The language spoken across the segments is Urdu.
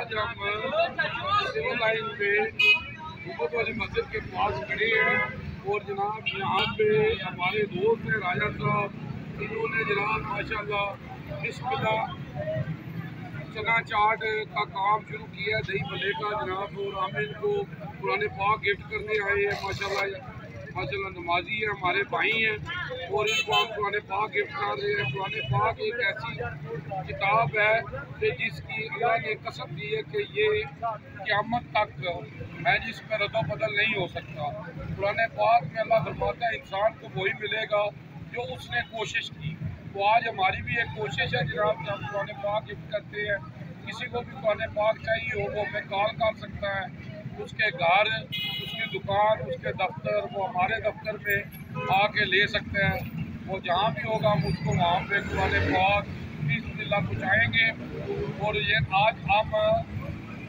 آج ہم سول لائن پہ محمد والی مسجد کے پاس کھڑے ہیں اور جناب یہاں پہ ہمارے دوست ہیں راجہ صاحب، انہوں نے جناب ماشاءاللہ بسم اللہ چنا چاٹ کا کام شروع کیا ہے، دہی بھلے کا جناب، اور ہم ان کو قرآن پاک گفٹ کرنے آئے ہیں۔ ماشاءاللہ نمازی ہیں، ہمارے بھائی ہیں، اور ان کو ہم قرآن پاک گفٹ کر رہے ہیں۔ قرآن پاک ایک ایسی کتاب ہے کہ جس کی اللہ نے قسم دی ہے کہ یہ قیامت تک ہے، جس میں رد و بدل نہیں ہو سکتا۔ قرآن پاک میں اللہ فرماتا ہے انسان کو وہی ملے گا جو اس نے کوشش کی۔ تو آج ہماری بھی ایک کوشش ہے جناب کہ ہم قرآن پاک گفٹ کرتے ہیں۔ کسی کو بھی قرآن پاک چاہیے ہو وہ ہمیں کال کر سکتا ہے، اس کے گھر، اس کی دکان، اس کے دفتر، وہ ہمارے دفتر میں آ کے لے سکتے ہیں۔ وہ جہاں بھی ہوگا ہم اس کو وہاں پہ قرآن پاک بسم اللہ پہنچائیں گے۔ اور یہ آج ہم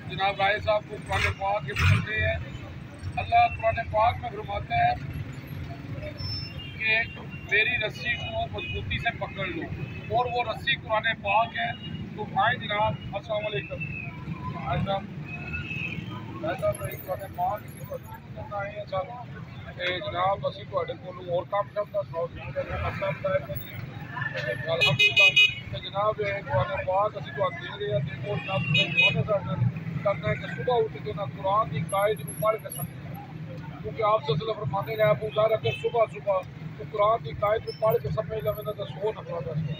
جناب رائے صاحب کو قرآن پاک گفٹ کرتے ہیں۔ اللہ قرآن پاک میں فرماتا ہے کہ میری رسی کو مضبوطی سے پکڑ لو، اور وہ رسی قرآن پاک ہے۔ تو آئیں جناب، السلام علیکم۔ قرآن پاک کرنا آئے ہیں سر جناب، اسی تھوڑے کولوں اور کام کرتا الحمدللہ جناب قرآن پاک اسی کو دے رہے ہیں۔ دیکھو جناب کرنا ہے کہ صبح اٹھ کے نہ قرآن کی قائد کو پڑھ کے سمجھنا، کیونکہ آپ صلی اللہ علیہ وسلم فرماتے ہیں ابو ذر اگر صبح تو قرآن کی قائد کو پڑھ کے سمجھ لیں تو 100 نفر دستا،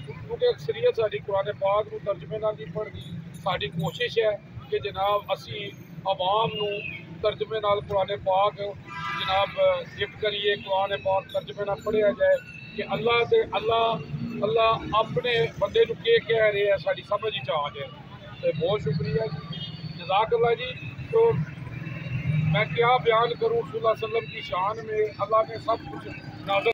کیونکہ اکثریت ساری قرآن پاک کو ترجمے نال نہیں پڑھتی۔ ساری کوشش ہے کہ جناب اسی عوام نو ترجمے نال قرآن پاک جناب گفٹ کریے، قرآن پاک ترجمے نال پڑھیا جائے کہ اللہ اپنے بندے نو کہہ رہے ہیں ساری سمجھ آ جائے۔ تو بہت شکریہ جی، جزاک اللہ جی۔ تو میں کیا بیان کروں رسول اللہ صلی اللہ علیہ وسلم کی شان میں، اللہ نے سب کچھ نازل